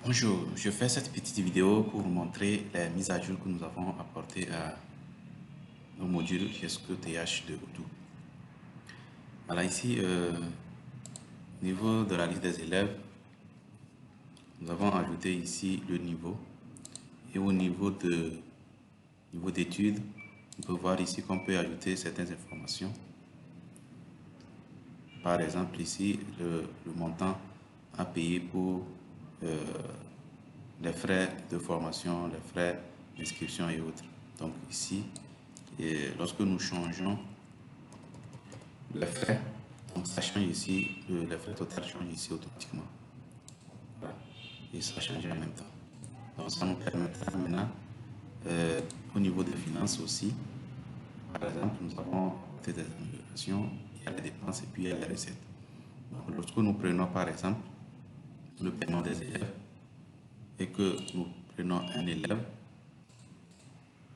Bonjour, je fais cette petite vidéo pour vous montrer les mises à jour que nous avons apportées à nos modules GESCO TH de Odoo. Voilà, ici, au niveau de la liste des élèves, nous avons ajouté ici le niveau. Et au niveau d'études, on peut voir ici qu'on peut ajouter certaines informations. Par exemple, ici, le montant à payer pour les frais de formation, les frais d'inscription et autres. Donc ici, lorsque nous changeons les frais, donc ça change ici, les frais total changent ici automatiquement. Voilà. Et ça change en même temps. Donc ça nous permettra maintenant, au niveau des finances aussi, par exemple, nous avons des améliorations, il y a les dépenses et puis il y a les recettes. Donc lorsque nous prenons par exemple le paiement des élèves et que nous prenons un élève,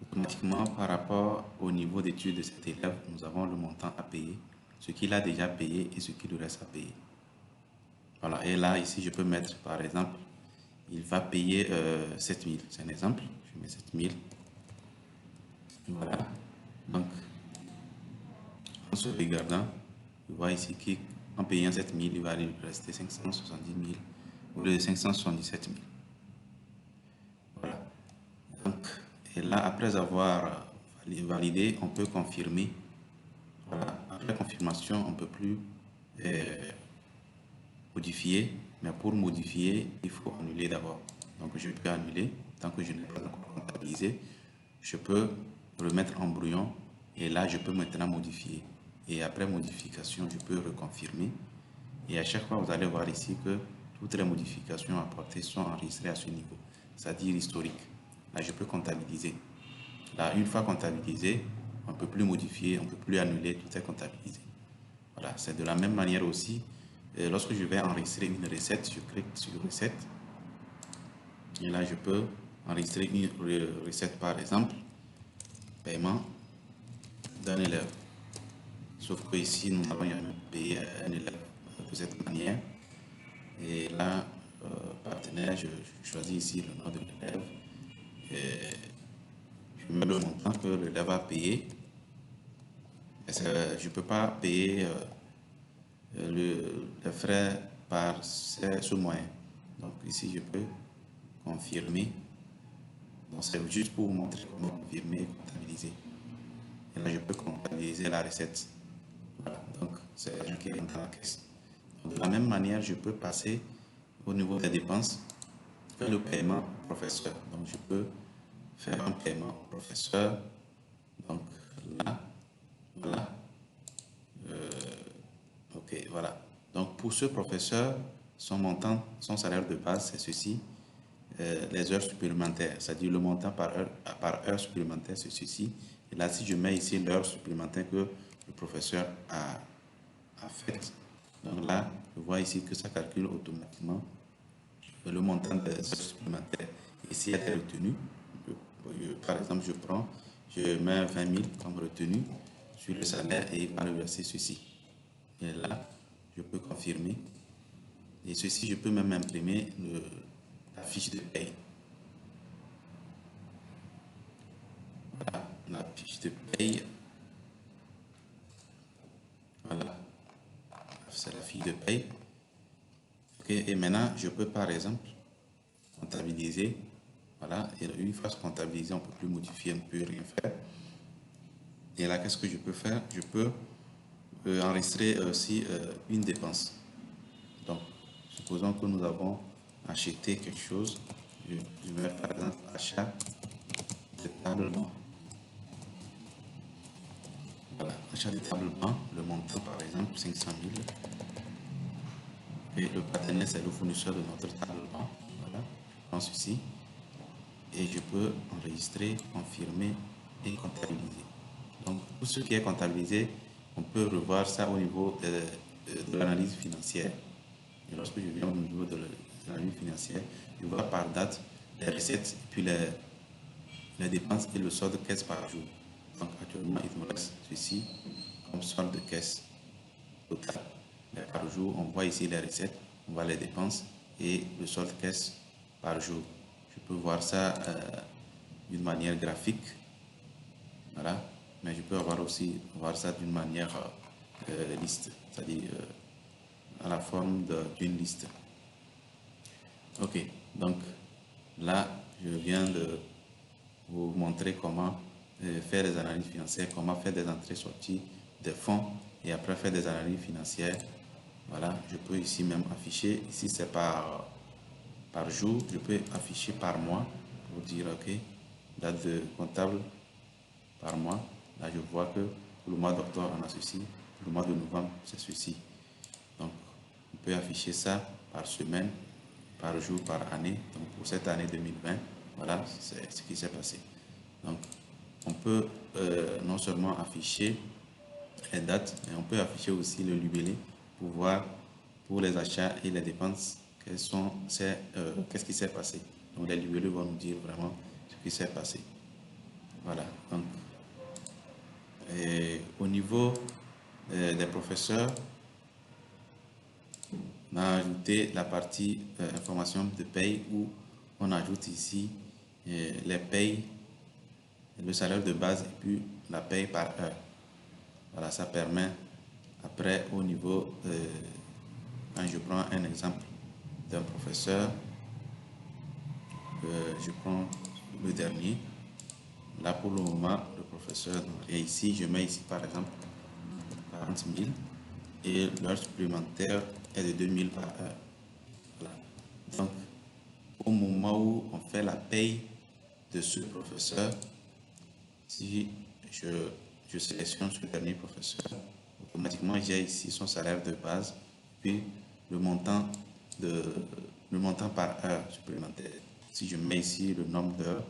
automatiquement, par rapport au niveau d'études de cet élève, nous avons le montant à payer, ce qu'il a déjà payé et ce qu'il lui reste à payer. Voilà, et là, ici, je peux mettre, par exemple, il va payer 7 000. C'est un exemple, je mets 7 000. Voilà, donc, en se regardant, je vois ici qu'en payant 7 000, il va lui rester 570 000 au lieu de 577 000. Voilà, donc, et là, après avoir validé, on peut confirmer. Voilà. Après confirmation, on ne peut plus modifier, mais pour modifier, il faut annuler d'abord. Donc je peux annuler, tant que je n'ai pas encore comptabilisé, je peux remettre en brouillon et là je peux maintenant modifier. Et après modification, je peux reconfirmer. Et à chaque fois, vous allez voir ici que toutes les modifications apportées sont enregistrées à ce niveau, c'est-à-dire historique. Là, je peux comptabiliser. Là, une fois comptabilisé, on ne peut plus modifier, on ne peut plus annuler, tout est comptabilisé. Voilà, c'est de la même manière aussi. Lorsque je vais enregistrer une recette, je clique sur recette. Et là, je peux enregistrer une recette, par exemple, paiement d'un élève. Sauf que ici, nous allons payer un élève de cette manière. Et là, partenaire, je choisis ici le nom de l'élève. Je mets le montant que l'élève a payé. Je ne peux pas payer les frais par ce moyen. Donc ici, je peux confirmer. Donc c'est juste pour vous montrer comment confirmer et comptabiliser. Et là, je peux comptabiliser la recette. Voilà, donc c'est l'argent qui rentre dans la caisse. Donc, de la même manière, je peux passer au niveau des dépenses, faire le paiement au professeur. Donc je peux faire un paiement au professeur. Donc là, voilà. Ok, voilà. Donc pour ce professeur, son montant, son salaire de base, c'est ceci. Les heures supplémentaires, c'est-à-dire le montant par heure supplémentaire, c'est ceci. Et là, si je mets ici l'heure supplémentaire que le professeur a faite, donc là, je vois ici que ça calcule automatiquement le montant des heures supplémentaires. Ici, il y a des retenues. Par exemple, je mets 20 000 comme retenue sur le salaire et il va me verser ceci. Et là, je peux confirmer. Et ceci, je peux même imprimer la fiche de paye. Voilà, la fiche de paye. Voilà, c'est la fiche de paye. Okay. Et maintenant, je peux par exemple comptabiliser. Voilà, et une fois comptabilisé, on ne peut plus modifier, on ne peut rien faire. Et là, qu'est-ce que je peux faire? Je peux enregistrer aussi une dépense. Donc, supposons que nous avons acheté quelque chose. Je vais par exemple achat de table banc. Voilà, achat de table banc, le montant par exemple 500 000. Et le partenaire, c'est le fournisseur de notre table banc. Voilà, je prends ceci et je peux enregistrer, confirmer et comptabiliser. Donc, tout ce qui est comptabilisé, on peut revoir ça au niveau de l'analyse financière. Et lorsque je viens au niveau de l'analyse financière, je vois par date les recettes et puis les dépenses et le solde de caisse par jour. Donc, actuellement, il me reste ceci comme solde de caisse total. Mais par jour, on voit ici les recettes, on voit les dépenses et le solde de caisse par jour. Je peux voir ça d'une manière graphique, voilà, mais je peux aussi voir ça d'une manière liste, c'est-à-dire à la forme d'une liste. Ok, donc là, je viens de vous montrer comment faire des analyses financières, comment faire des entrées-sorties des fonds et après faire des analyses financières. Voilà, je peux ici même afficher, ici c'est par jour, je peux afficher par mois pour dire ok, date de comptable par mois. Là, je vois que pour le mois d'octobre, on a ceci, pour le mois de novembre, c'est ceci. Donc, on peut afficher ça par semaine, par jour, par année. Donc, pour cette année 2020, voilà, c'est ce qui s'est passé. Donc, on peut non seulement afficher les dates, mais on peut afficher aussi le libellé pour voir pour les achats et les dépenses qu'est-ce qui s'est passé. Donc, les libellés vont nous dire vraiment ce qui s'est passé. Voilà. Donc, au niveau des professeurs, on a ajouté la partie information de paye où on ajoute ici les payes, le salaire de base et puis la paye par heure. Voilà, ça permet après au niveau, quand je prends un exemple d'un professeur, je prends le dernier. Là pour le moment, le professeur, et ici je mets ici par exemple 40 000 et l'heure supplémentaire est de 2 000 par heure. Voilà. Donc, au moment où on fait la paye de ce professeur, si je sélectionne ce dernier professeur, automatiquement j'ai ici son salaire de base, puis le montant, le montant par heure supplémentaire. Si je mets ici le nombre d'heures,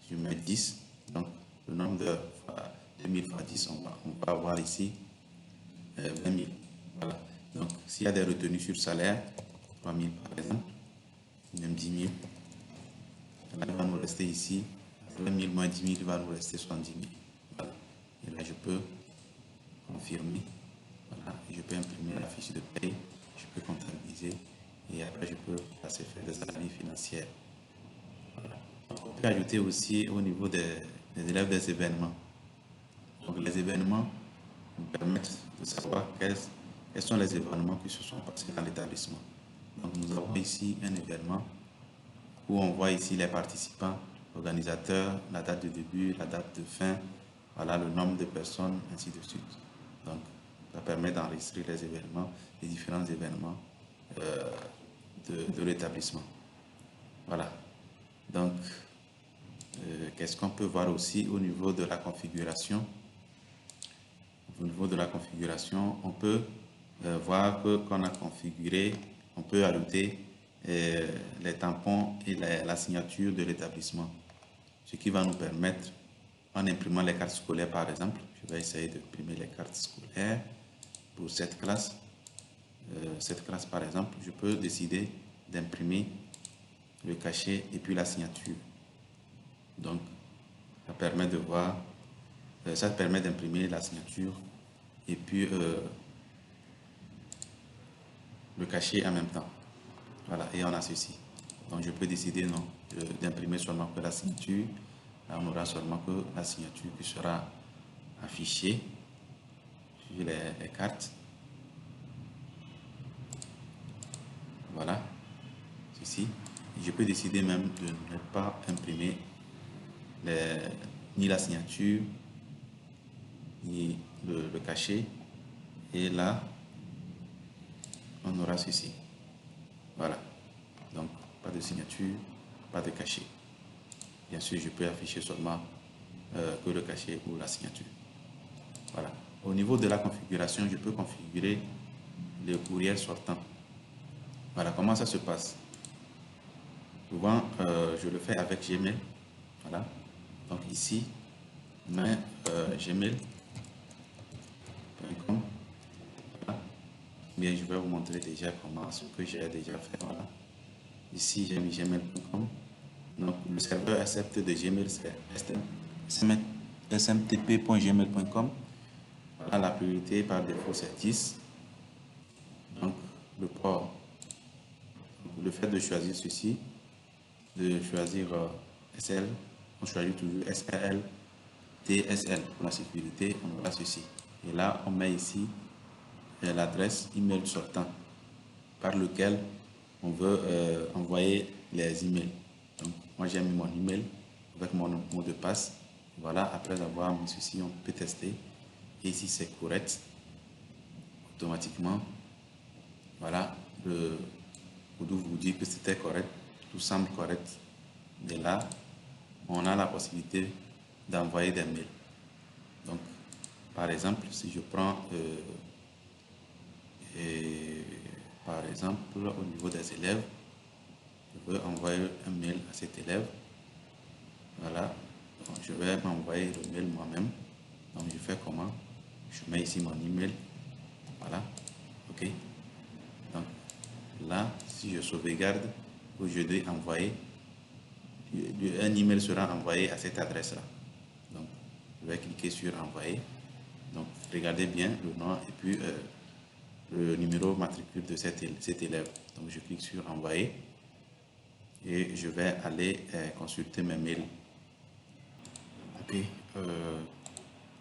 je mets 10, donc le nombre d'heures fois 2000 fois 10, on va avoir ici 20 000. Voilà. Donc, s'il y a des retenues sur salaire, 3 000 par exemple, même 10 000, là, il va nous rester ici, 20 000 moins 10 000, il va nous rester 70 000. Voilà. Et là, je peux confirmer. Voilà. Et je peux imprimer la fiche de paye, je peux comptabiliser et après, je peux passer faire des analyses financières. Voilà. On peut ajouter aussi au niveau des élèves des événements. Donc, les événements nous permettent de savoir quels sont les événements qui se sont passés dans l'établissement. Donc, nous avons ici un événement où on voit ici les participants, l'organisateur, la date de début, la date de fin, voilà le nombre de personnes, ainsi de suite. Donc, ça permet d'enregistrer les événements, les différents événements de l'établissement. Voilà. Donc, qu'est-ce qu'on peut voir aussi au niveau de la configuration? Au niveau de la configuration, on peut voir qu'on a configuré, on peut ajouter les tampons et la signature de l'établissement. Ce qui va nous permettre, en imprimant les cartes scolaires par exemple, je vais essayer d'imprimer les cartes scolaires pour cette classe. Cette classe par exemple, je peux décider d'imprimer le cachet et puis la signature. Donc, ça permet de voir, ça permet d'imprimer la signature et puis le cachet en même temps. Voilà, et on a ceci. Donc, je peux décider non d'imprimer seulement que la signature. Là, on aura seulement que la signature qui sera affichée sur les cartes. Voilà, ceci. Je peux décider même de ne pas imprimer ni la signature, ni le cachet. Et là, on aura ceci. Voilà. Donc, pas de signature, pas de cachet. Bien sûr, je peux afficher seulement que le cachet ou la signature. Voilà. Au niveau de la configuration, je peux configurer le courriel sortant. Voilà, comment ça se passe? Souvent, je le fais avec Gmail. Voilà. Donc ici, on a gmail.com. Voilà. Bien, je vais vous montrer déjà comment ce que j'ai déjà fait. Voilà. Ici, j'ai mis gmail.com. Donc, le serveur accepte de Gmail, c'est smtp.gmail.com. Voilà, la priorité par défaut, c'est 10. Donc, le port, le fait de choisir ceci, de choisir SL, on choisit toujours SL, TSL pour la sécurité, on aura ceci. Et là, on met ici l'adresse email sortant par lequel on veut envoyer les emails. Donc, moi j'ai mis mon email avec mon mot de passe. Voilà, après avoir mis ceci, on peut tester. Et si c'est correct, automatiquement, voilà, le Odoo vous dit que c'était correct, tout semble correct. Et là, on a la possibilité d'envoyer des mails. Donc, par exemple, si je prends, par exemple, au niveau des élèves, je veux envoyer un mail à cet élève. Voilà, donc je vais m'envoyer le mail moi-même. Donc, je fais comment? Je mets ici mon email. Voilà, ok. Donc, là, si je sauvegarde, je dois envoyer, un email sera envoyé à cette adresse-là. Donc, je vais cliquer sur envoyer. Donc, regardez bien le nom et puis le numéro matricule de cet élève. Donc, je clique sur envoyer et je vais aller consulter mes mails. Ok,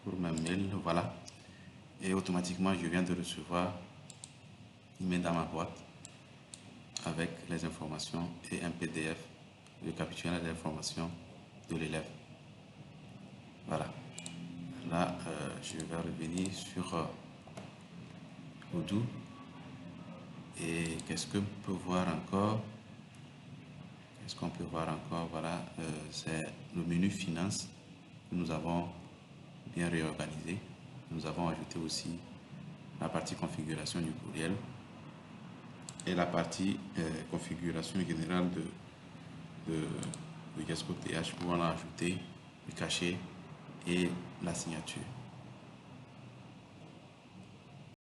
pour mes mails, voilà. Et automatiquement, je viens de recevoir email dans ma boîte avec les informations et un PDF récapitulant les informations de l'élève. Voilà. Là, je vais revenir sur Odoo. Et qu'est-ce qu'on peut voir encore? Qu'est-ce qu'on peut voir encore? Voilà, c'est le menu finance que nous avons bien réorganisé. Nous avons ajouté aussi la partie configuration du courriel et la partie configuration générale de Gesco TH où on a ajouté le cachet et la signature.